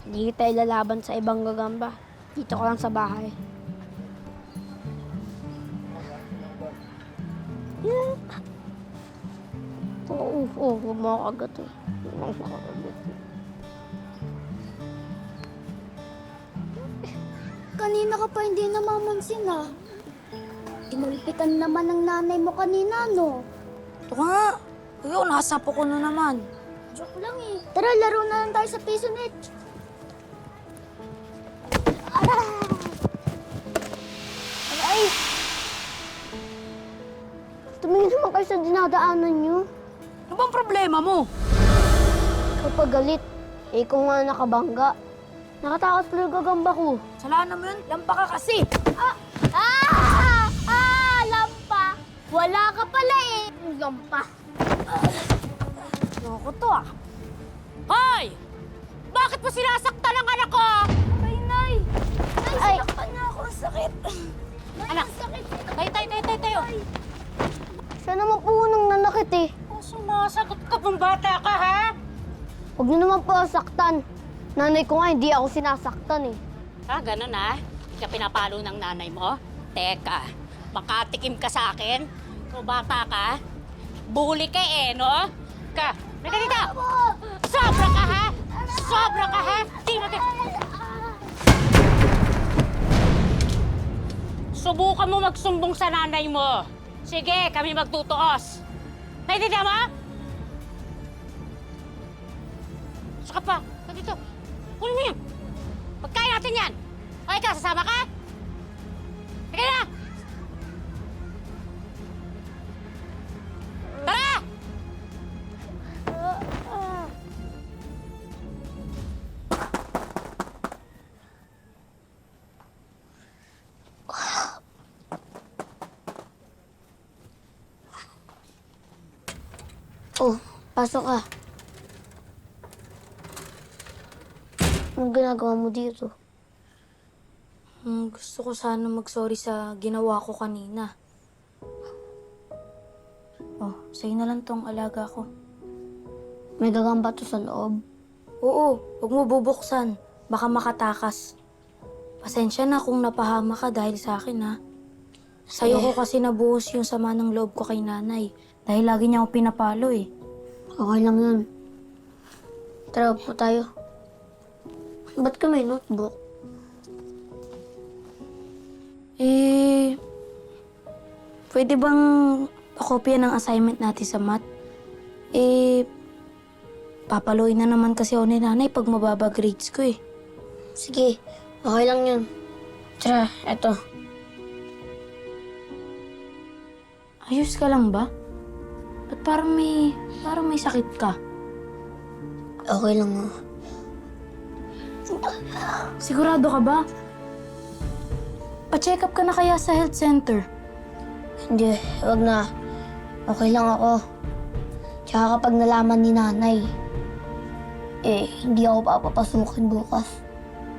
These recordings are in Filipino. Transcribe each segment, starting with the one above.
Hindi kita ilalaban sa ibang gagamba. Dito ka lang sa bahay. Yeah. Oo, huwag mo ako agad eh. Huwag mo ako agad. Kanina ka pa hindi namamansin ah. Inulpitan naman ng nanay mo kanina, no? Ito nga. Uyo, nasapo ko na naman. Joke lang eh. Tara, laro na lang tayo sa piso net. Aray! Tumingin naman kayo sa dinadaanan nyo. Ano bang problema mo? Kapag galit, eh kung nga nakabangga. Nakatakot pala yung gagamba ko. Salanan mo yun, lampa ka kasi. Lampa! Wala ka pala eh. Lampa. Loko to ah. Hoy! Bakit mo sinasaktan ang anak ko? Ay, Nay! Ay, sinaktan na ako. Ang sakit. Anak, sakit. tayo. Siya naman po nang nanakit eh. Sumasagot ka pang bata ka, ha? Huwag niyo naman po saktan. Nanay ko nga, hindi ako sinasaktan eh. Ganun ah? Hindi ka pinapalo ng nanay mo? Teka, makatikim ka sa akin? Kung bata ka, bully ka eh, no? Mika dito! Sobra ka, ha? Sobra ka, ha? Subukan mo magsumbong sa nanay mo. Sige, kami magtutuos. Naiintindihan mo? Saka pa, dito. Kunin mo yan. Pagkain natin yan. Okay ka, sasama ka? Sige na! Tara! Oh, pasok ka. Anong ginagawa mo dito? Gusto ko sana mag-sorry sa ginawa ko kanina. Oh, sa'yo na lang tong alaga ko. May gagamba to sa loob. Oo, huwag mo bubuksan. Baka makatakas. Pasensya na kung napahama ka dahil sa akin, ha? Sa'yo ko kasi nabuhos yung sama ng loob ko kay nanay. Dahil lagi niya ako pinapalo, eh. Okay lang yun. Tara po tayo. Ba't ka may notebook? Pwede bang pakopya ng assignment natin sa math? Papaluin na naman kasi ako ni nanay pag mababa grades ko, eh. Sige, okay lang yun. Tara, eto. Ayos ka lang ba? Ba't parang may sakit ka? Okay lang oh. Sigurado ka ba? Pa-check up ka na kaya sa health center? Hindi, wag na. Okay lang ako. Tsaka kapag nalaman ni nanay, hindi ako papapasukin bukas.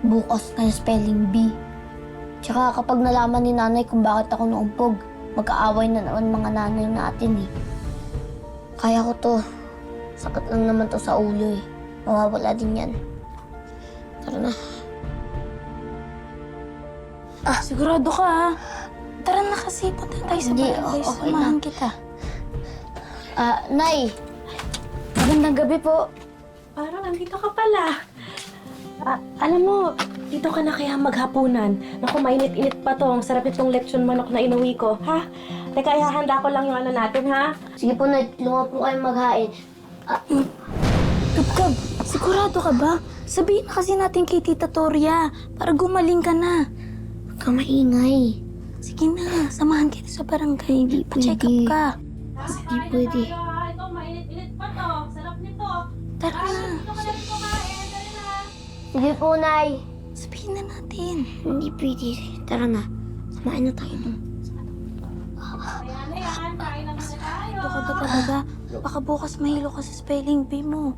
Bukas na yung spelling bee. Tsaka kapag nalaman ni nanay kung bakit ako naumpog, magkaaway na naman mga nanay natin eh. Kaya ko to. Sakit lang naman to sa ulo eh. Mawawala din yan. Tara na. Sigurado ka, ha? Tara na kasi, punta tayo sa Hindi, barangay. okay Samahan lang. kita. Nay! Magandang gabi po. Parang andito ka pala. Alam mo, dito ka na kaya maghapunan. Naku, mainit-init pa to. Ang sarap nitong lechon manok na inuwi ko, ha? Teka, ihahanda ko lang yung ano natin, ha? Sige po, Nay. Tulungan po kayo maghain. Gab, sigurado ka ba? Sabihin na kasi natin kay Tita Toria para gumaling ka na. Huwag ka maingay. Sige na, samahan kita sa barangay. Hindi Pa-check up pwede. ka. Hindi pwede. Ito, mainit-init pa to. Sarap nito. Tara na. Dito ka na kumain. Dali na. Sige po, Nay. Sabihin na natin. Hindi pwede. Tara na. Samain na tayo. Ayan na yan. Kain naman na tayo. Ito ka ba talaga? Baka bukas mahilo ka sa spelling bee mo.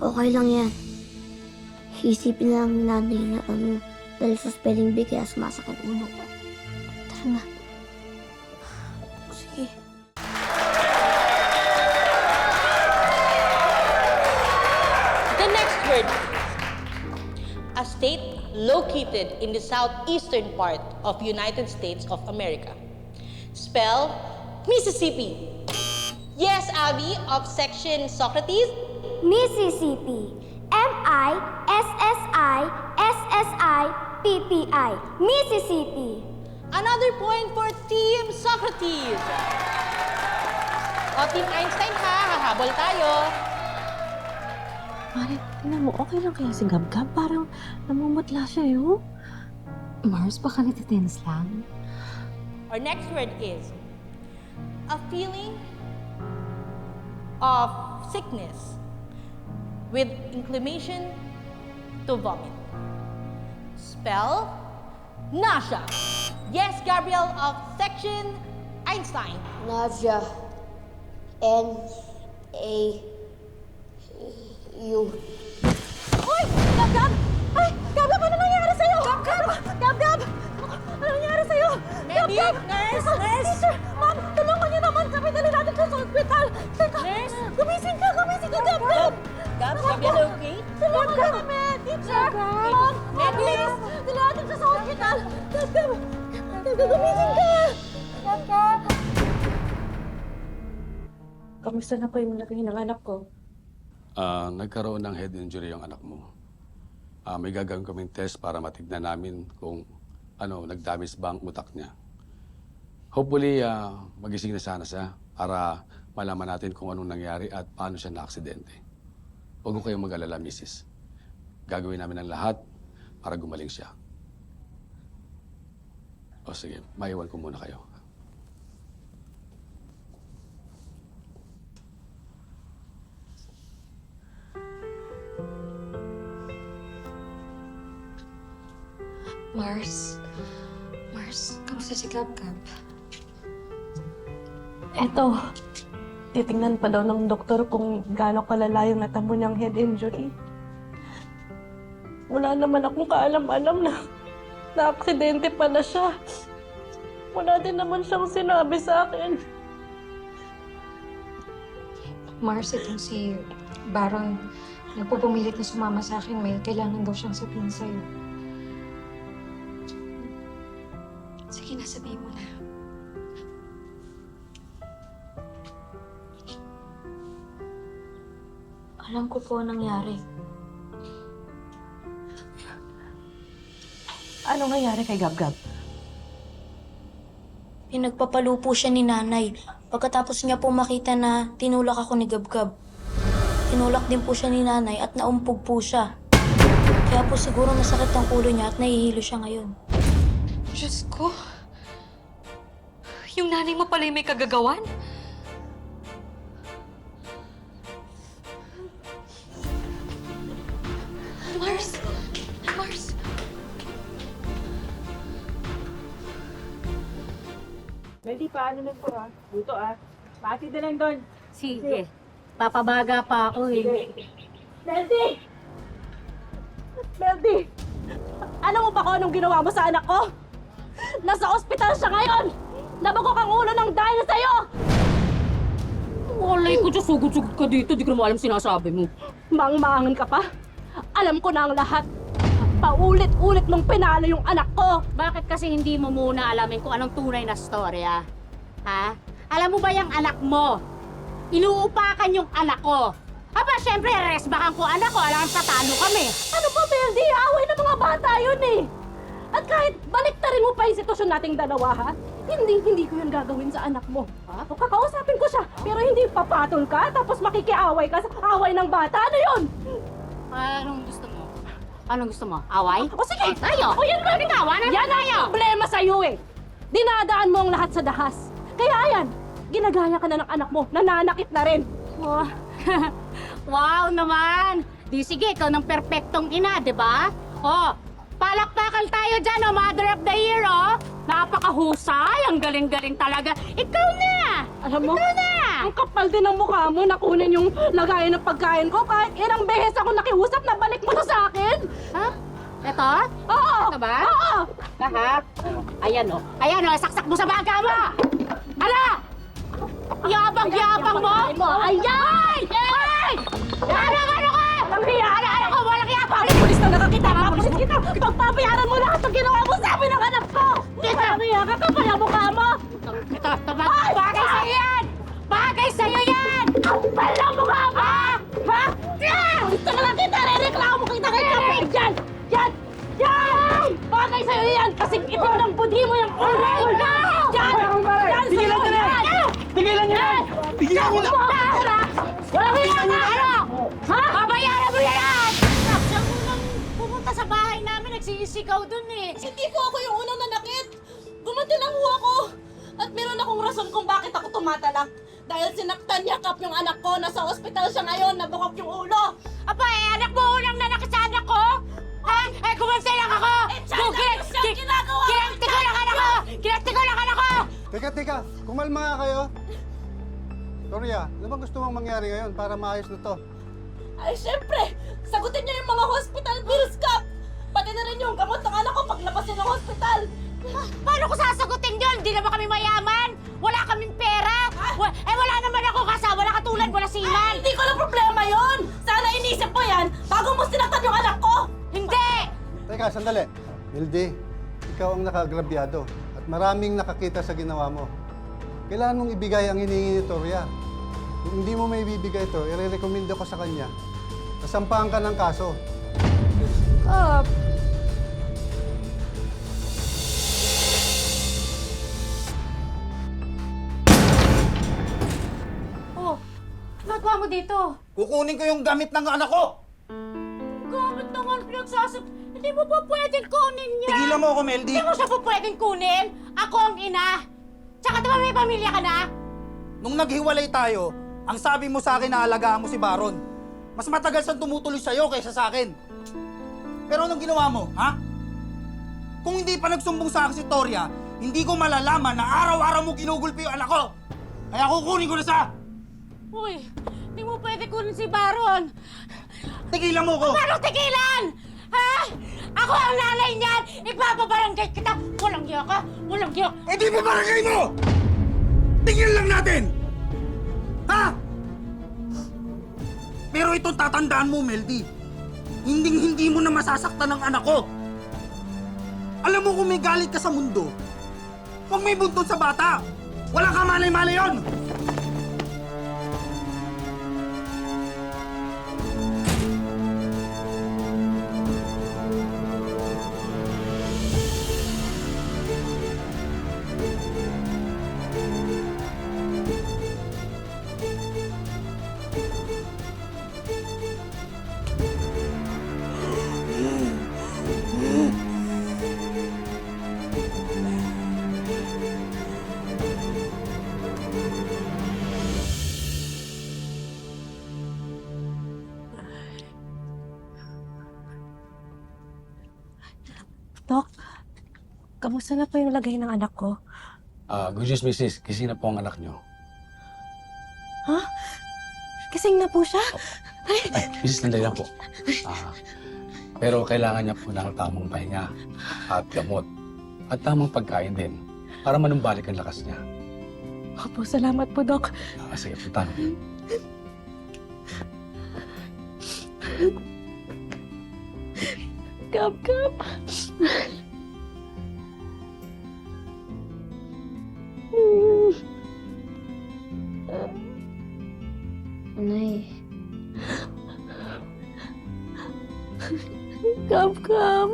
Okay lang yan. Isipin na lang ni nanay na dahil sa spelling bee kaya sumasakit ulo ko. Tara na. Sige. The next word is a state located in the southeastern part of United States of America. Spell Mississippi. Yes, Abby, of section Socrates. Mississippi. Mississippi. Mississippi. Another point for Team Socrates. O, Team Einstein ha, hahabol tayo. Mare, tingnan mo, okay lang kaya si Gab-Gab? Parang namumutla siya, yun. Mars, baka natitense lang. Our next word is a feeling of sickness with inclination to vomit. Spell nausea. Yes, Gabriel of section Einstein. Nausea. N-A-U. Uy! Gab-Gab! Ay! Gab-Gab, ano nangyari sa'yo? Gab-Gab! Gab-Gab! Ano nangyari sa'yo? Medic! Nurse! Nurse! Teacher! Ma'am, tulungan niyo naman kami. Dali natin siya sa ospital. Teka! Nurse! Gumising ka! Gab-Gab! Gab, Gabriel, okay? Tulungan ka namin! Teacher! Ma'am! Please! Dali natin siya sa ospital. Gab-Gab! Gab-Gab, gumising ka! Gab-Gab! Kamusta na po yung naging ng anak ko? Nagkaroon ng head injury yung anak mo. May gagawin kaming test para matignan namin kung nag-damage ba ang utak niya. Hopefully, magising na sana siya para malaman natin kung anong nangyari at paano siya na-aksidente. Huwag ko kayong mag-alala, Mrs. Gagawin namin ang lahat para gumaling siya. O sige, maiwan ko muna kayo. Mars, kamusta si Gab-Gab? Eto, titingnan pa daw ng doktor kung gaano kalala yung natamo niyang head injury. Wala naman akong kaalam-alam na na-aksidente pala siya. Wala din naman siyang sinabi sa akin. Mars, itong si Baron, nagpupumilit na sumama sa akin. May kailangan daw siyang sabihin sa'yo. Sige na, sabihin mo na. Alam ko po ang nangyari. Ano nangyari kay Gab-Gab? Pinagpapalo po siya ni nanay. Pagkatapos niya po makita na tinulak ako ni Gab-Gab. Tinulak din po siya ni nanay at naumpog po siya. Kaya po siguro masakit ang ulo niya at nahihilo siya ngayon. Diyos ko! Yung nanay mo pala yung may kagagawan? Mars! Meldy, paano lang po Buto Pati na lang doon. Sige. Papabaga pa ako eh. Meldy! Meldy! Alam mo ba kung anong ginawa mo sa anak ko? Nasa ospital siya ngayon! Nabagok ang ulo ng dahil sa'yo! Walay ko, Diyos, sugod-sugod ka dito. Di ko naman alam sinasabi mo. Maang-maangan ka pa? Alam ko na ang lahat. Paulit-ulit mong pinalo yung anak ko! Bakit kasi hindi mo muna alamin kung anong tunay na storya? Ha? Alam mo ba yung anak mo? Inuupakan yung anak ko. Aba, syempre, resbakan ko anak ko. Alam, tatalo kami. Ano ba, Meldy? Away ng mga bata yun eh! At kahit baliktarin mo pa yung sitwasyon nating dalawa, ha? Hindi ko yun gagawin sa anak mo. Ha? O kakausapin ko siya, pero hindi papatol ka, tapos makikiaway ka sa away ng bata. Ano yun? Anong gusto mo? Anong gusto mo? Away? O sige! Tayo! O yan ba? Tawanan Yan ang tayo! problema sa'yo eh! Dinadaan mo ang lahat sa dahas. Kaya ayan, ginagaya ka na ng anak mo, nananakit na rin. Oh. Wow naman! Di sige, ikaw ng perpektong ina, di ba? Oh, palakpakan tayo dyan, oh, Mother of the Year, oh! Napakahusay! Ang galing-galing talaga! Ikaw na! Alam mo, Ikaw na! ang kapal din ng mukha mo na kunin yung lagayan ng pagkain ko kahit ilang beses ako nakiusap na balik mo to sa akin. Ha? Ito? Oo! Ito ba? Oo! Ha? Ayan, oh. Ayan, oh. Saksak mo sa baga mo! Hala! Yabang-yabang mo! Ayan! Ay! Ano ka? Ano ka? Ang hiya! Ano ka? nanay sa'yo yan! Kasi itim ng budhi mo yung kulay! Yan! Yan Tigilan sa'yo! niyo na! Yan! Tigilan niyo yan! Tigilan niyo na! Walang hilang na ano! Ha? Babayaran mo yan! Siya munang pumunta sa bahay namin, nagsisigaw dun eh. Hindi po ako yung unang nanakit. Gumanti lang ho ako. At meron akong rason kung bakit ako tumatalak. Dahil sinaktan niya kap yung anak ko. Nasa ospital siya ngayon, nabukok yung ulo. Aba unang nanakit sa anak ko? Ha? Gumanti lang ako! Ginagawa! Kinakti ko lang anak ko! Kinakti ko lang anak ko! Teka, kumalma nga kayo. Toria, ano bang gusto mong mangyari ngayon para maayos na to? Ay, syempre! Sagutin niyo yung mga hospital bills, Kap! Pati na rin yung gamot ng anak ko paglabas niya ng hospital. Paano ko sasagutin yun? Hindi naman kami mayaman! Wala kaming pera! Wala naman ako kasama, wala katulad, wala siman! Hindi ko na problema yon. Sana inisip mo yan bago mo sinaktan yung anak ko! Hindi! Teka, sandali. Mildy, ikaw ang nakagrabyado at maraming nakakita sa ginawa mo. Kailangan mong ibigay ang hinihingi ni Toria. Kung hindi mo may ibibigay ito, irerekomendo ko sa kanya. Nasampahan ka ng kaso. Oh, nagawa mo dito? Kukunin ko yung gamit ng anak ko! Gamit naman pinagsasap. Hindi mo pa pwedeng kunin niya. Tigilan mo ako, Meldy! Hindi mo siya pa pwedeng kunin. Ako ang ina. Tsaka diba may pamilya ka na? Nung naghiwalay tayo, ang sabi mo sa akin na alagaan mo si Baron. Mas matagal siyang tumutuloy sa'yo kaysa sa akin. Pero anong ginawa mo, ha? Kung hindi pa nagsumbong sa akin si Toria, hindi ko malalaman na araw-araw mo ginugulpi yung anak ko. Kaya kukunin ko na siya! Uy, hindi mo pwede kunin si Baron. Tigilan mo ko! Paano tigilan? Ha? Ako ang nanay niyan! Ipapabarangay kita! Walang giyak ka! Walang giyak! Eh di ba barangay mo? Tingnan lang natin! Ha? Pero itong tatandaan mo, Meldy. Hindi mo na masasaktan ng anak ko. Alam mo kung may galit ka sa mundo, huwag may buntod sa bata. Wala ka malay-malay yun! Dok, kamusta na po yung lagay ng anak ko? Good news, Mrs. Gising na po ang anak niyo. Ha? Kasing na po siya? Ay, Mrs. Nandali lang po. Pero kailangan niya po ng tamang pahinga at gamot at tamang pagkain din para manumbalik ang lakas niya. Opo, salamat po, Dok. Sige, punta. Kap. Nay, Kap.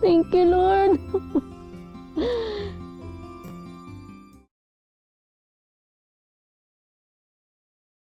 Thank you, Lord.